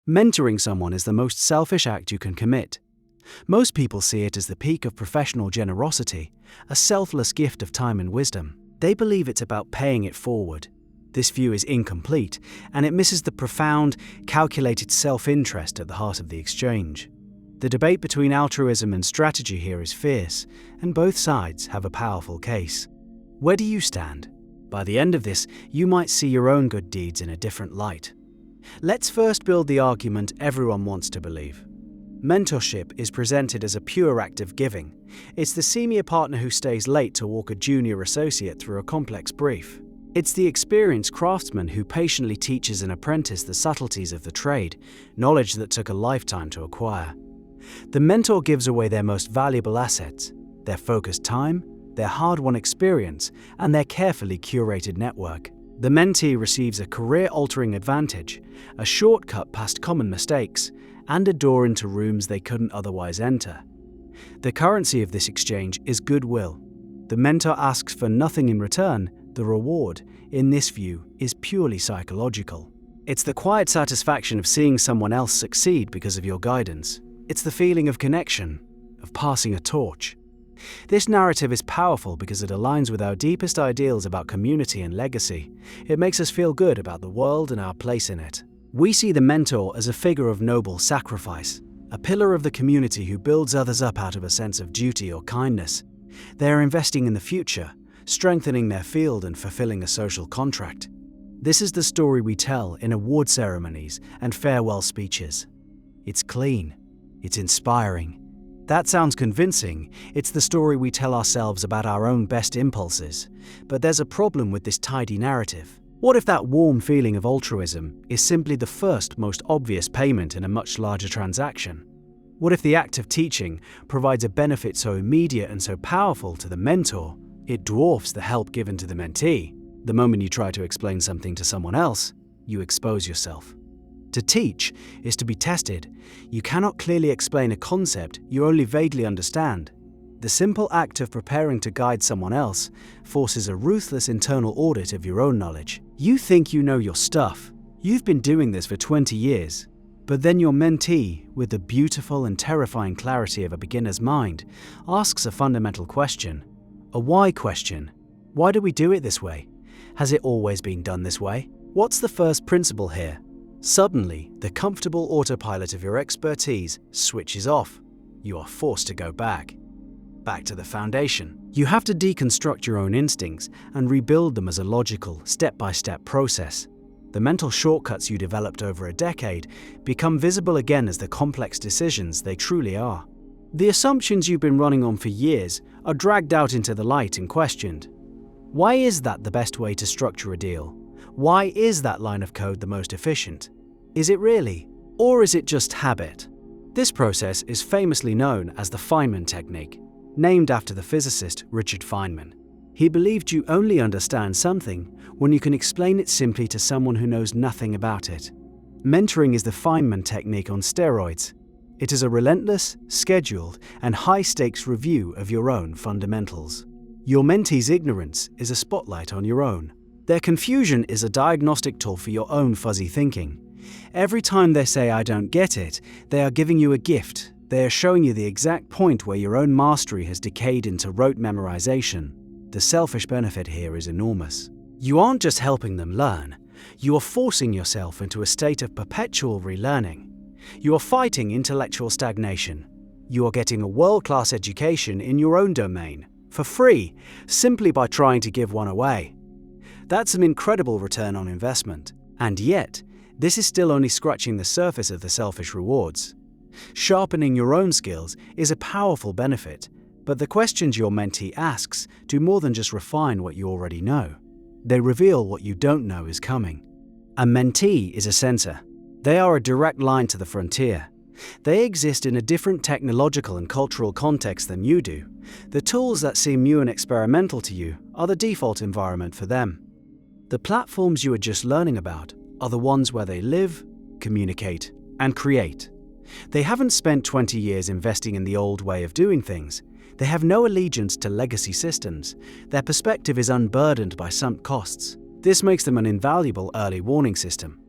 Mentoring someone is the most selfish act you can commit. Most people see it as the peak of professional generosity, a selfless gift of time and wisdom. They believe it's about paying it forward. This view is incomplete, and it misses the profound, calculated self-interest at the heart of the exchange. The debate between altruism and strategy here is fierce, and both sides have a powerful case. Where do you stand? By the end of this, you might see your own good deeds in a different light. Let's first build the argument everyone wants to believe. Mentorship is presented as a pure act of giving. It's the senior partner who stays late to walk a junior associate through a complex brief. It's the experienced craftsman who patiently teaches an apprentice the subtleties of the trade, knowledge that took a lifetime to acquire. The mentor gives away their most valuable assets, their focused time, their hard-won experience, and their carefully curated network. The mentee receives a career-altering advantage, a shortcut past common mistakes, and a door into rooms they couldn't otherwise enter. The currency of this exchange is goodwill. The mentor asks for nothing in return. The reward, in this view, is purely psychological. It's the quiet satisfaction of seeing someone else succeed because of your guidance. It's the feeling of connection, of passing a torch. This narrative is powerful because it aligns with our deepest ideals about community and legacy. It makes us feel good about the world and our place in it. We see the mentor as a figure of noble sacrifice, a pillar of the community who builds others up out of a sense of duty or kindness. They are investing in the future, strengthening their field and fulfilling a social contract. This is the story we tell in award ceremonies and farewell speeches. It's clean. It's inspiring. That sounds convincing. It's the story we tell ourselves about our own best impulses. But there's a problem with this tidy narrative. What if that warm feeling of altruism is simply the first, most obvious payment in a much larger transaction? What if the act of teaching provides a benefit so immediate and so powerful to the mentor, it dwarfs the help given to the mentee? The moment you try to explain something to someone else, you expose yourself. To teach is to be tested. You cannot clearly explain a concept you only vaguely understand. The simple act of preparing to guide someone else forces a ruthless internal audit of your own knowledge. You think you know your stuff. You've been doing this for 20 years. But then your mentee, with the beautiful and terrifying clarity of a beginner's mind, asks a fundamental question. A why question. Why do we do it this way? Has it always been done this way? What's the first principle here? Suddenly, the comfortable autopilot of your expertise switches off. You are forced to go back to the foundation. You have to deconstruct your own instincts and rebuild them as a logical, step-by-step process. The mental shortcuts you developed over a decade become visible again as the complex decisions they truly are. The assumptions you've been running on for years are dragged out into the light and questioned. Why is that the best way to structure a deal? Why is that line of code the most efficient? Is it really? Or is it just habit? This process is famously known as the Feynman technique, named after the physicist Richard Feynman. He believed you only understand something when you can explain it simply to someone who knows nothing about it. Mentoring is the Feynman technique on steroids. It is a relentless, scheduled, and high-stakes review of your own fundamentals. Your mentee's ignorance is a spotlight on your own. Their confusion is a diagnostic tool for your own fuzzy thinking. Every time they say, "I don't get it," they are giving you a gift. They are showing you the exact point where your own mastery has decayed into rote memorization. The selfish benefit here is enormous. You aren't just helping them learn. You are forcing yourself into a state of perpetual relearning. You are fighting intellectual stagnation. You are getting a world-class education in your own domain, for free, simply by trying to give one away. That's an incredible return on investment. And yet, this is still only scratching the surface of the selfish rewards. Sharpening your own skills is a powerful benefit, but the questions your mentee asks do more than just refine what you already know. They reveal what you don't know is coming. A mentee is a sensor. They are a direct line to the frontier. They exist in a different technological and cultural context than you do. The tools that seem new and experimental to you are the default environment for them. The platforms you are just learning about are the ones where they live, communicate, and create. They haven't spent 20 years investing in the old way of doing things. They have no allegiance to legacy systems. Their perspective is unburdened by sunk costs. This makes them an invaluable early warning system.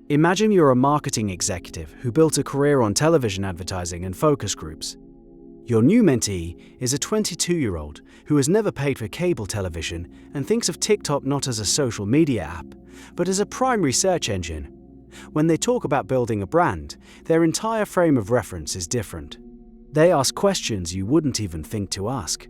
Imagine you're a marketing executive who built a career on television advertising and focus groups. Your new mentee is a 22-year-old who has never paid for cable television and thinks of TikTok not as a social media app, but as a primary search engine. When they talk about building a brand, their entire frame of reference is different. They ask questions you wouldn't even think to ask.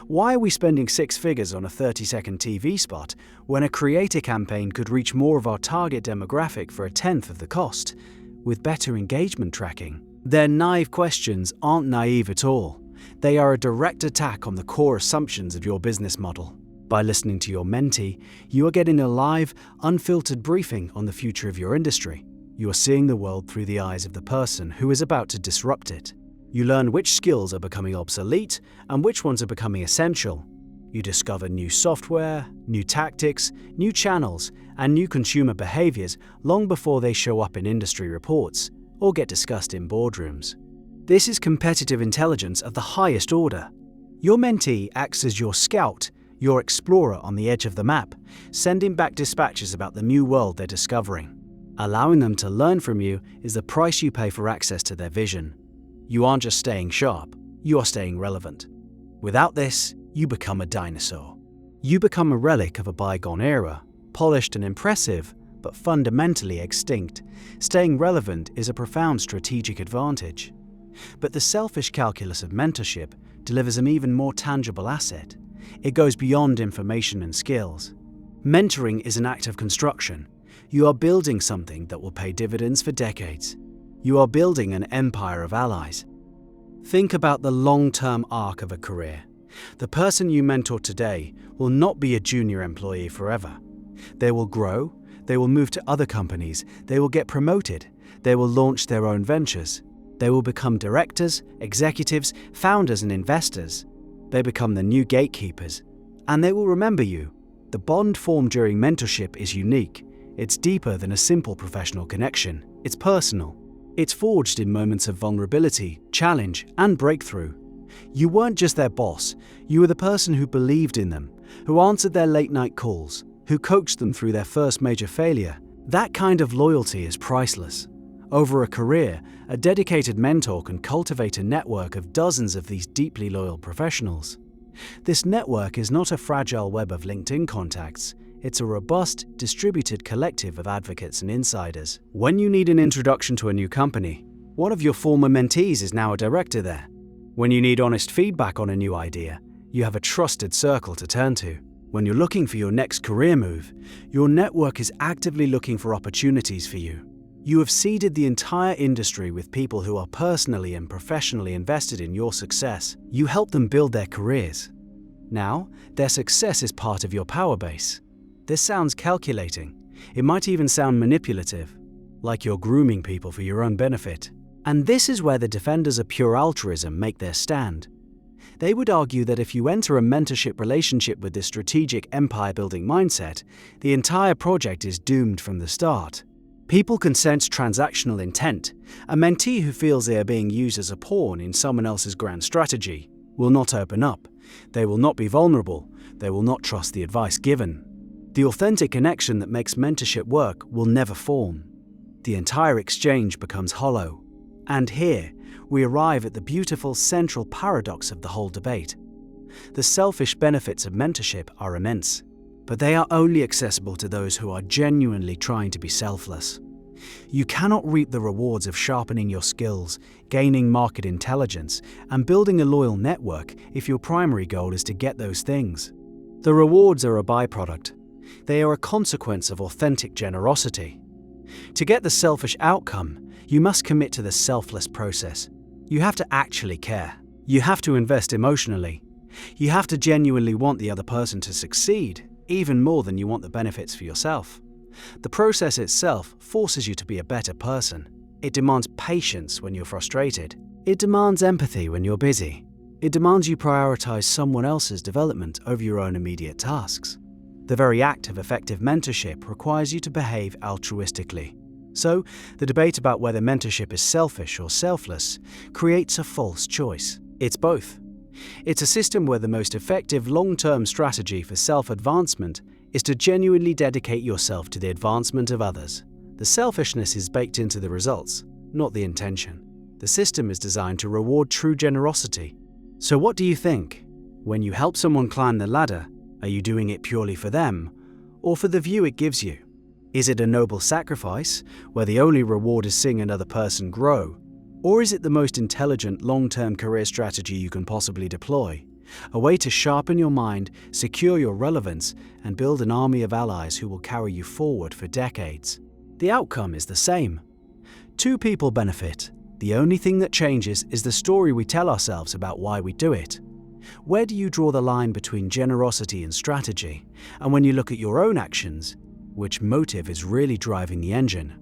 Why are we spending 6 figures on a 30-second TV spot when a creator campaign could reach more of our target demographic for a tenth of the cost, with better engagement tracking? Their naive questions aren't naive at all. They are a direct attack on the core assumptions of your business model. By listening to your mentee, you are getting a live, unfiltered briefing on the future of your industry. You are seeing the world through the eyes of the person who is about to disrupt it. You learn which skills are becoming obsolete and which ones are becoming essential. You discover new software, new tactics, new channels, and new consumer behaviors long before they show up in industry reports or get discussed in boardrooms. This is competitive intelligence of the highest order. Your mentee acts as your scout, your explorer on the edge of the map, sending back dispatches about the new world they're discovering. Allowing them to learn from you is the price you pay for access to their vision. You aren't just staying sharp, you are staying relevant. Without this, you become a dinosaur. You become a relic of a bygone era, polished and impressive, but fundamentally extinct. Staying relevant is a profound strategic advantage. But the selfish calculus of mentorship delivers an even more tangible asset. It goes beyond information and skills. Mentoring is an act of construction. You are building something that will pay dividends for decades. You are building an empire of allies. Think about the long-term arc of a career. The person you mentor today will not be a junior employee forever. They will grow, they will move to other companies, they will get promoted, they will launch their own ventures. They will become directors, executives, founders, and investors. They become the new gatekeepers, and they will remember you. The bond formed during mentorship is unique. It's deeper than a simple professional connection. It's personal. It's forged in moments of vulnerability, challenge, and breakthrough. You weren't just their boss, you were the person who believed in them, who answered their late-night calls, who coached them through their first major failure. That kind of loyalty is priceless. Over a career, a dedicated mentor can cultivate a network of dozens of these deeply loyal professionals. This network is not a fragile web of LinkedIn contacts. It's a robust, distributed collective of advocates and insiders. When you need an introduction to a new company, one of your former mentees is now a director there. When you need honest feedback on a new idea, you have a trusted circle to turn to. When you're looking for your next career move, your network is actively looking for opportunities for you. You have seeded the entire industry with people who are personally and professionally invested in your success. You help them build their careers. Now, their success is part of your power base. This sounds calculating. It might even sound manipulative, like you're grooming people for your own benefit. And this is where the defenders of pure altruism make their stand. They would argue that if you enter a mentorship relationship with this strategic empire-building mindset, the entire project is doomed from the start. People can sense transactional intent. A mentee who feels they are being used as a pawn in someone else's grand strategy will not open up. They will not be vulnerable. They will not trust the advice given. The authentic connection that makes mentorship work will never form. The entire exchange becomes hollow. And here, we arrive at the beautiful central paradox of the whole debate. The selfish benefits of mentorship are immense, but they are only accessible to those who are genuinely trying to be selfless. You cannot reap the rewards of sharpening your skills, gaining market intelligence, and building a loyal network if your primary goal is to get those things. The rewards are a byproduct. They are a consequence of authentic generosity. To get the selfish outcome, you must commit to the selfless process. You have to actually care. You have to invest emotionally. You have to genuinely want the other person to succeed, even more than you want the benefits for yourself. The process itself forces you to be a better person. It demands patience when you're frustrated. It demands empathy when you're busy. It demands you prioritize someone else's development over your own immediate tasks. The very act of effective mentorship requires you to behave altruistically. So, the debate about whether mentorship is selfish or selfless creates a false choice. It's both. It's a system where the most effective long-term strategy for self-advancement is to genuinely dedicate yourself to the advancement of others. The selfishness is baked into the results, not the intention. The system is designed to reward true generosity. So what do you think? When you help someone climb the ladder, are you doing it purely for them, or for the view it gives you? Is it a noble sacrifice, where the only reward is seeing another person grow? Or is it the most intelligent long-term career strategy you can possibly deploy? A way to sharpen your mind, secure your relevance, and build an army of allies who will carry you forward for decades. The outcome is the same. Two people benefit. The only thing that changes is the story we tell ourselves about why we do it. Where do you draw the line between generosity and strategy? And when you look at your own actions, which motive is really driving the engine?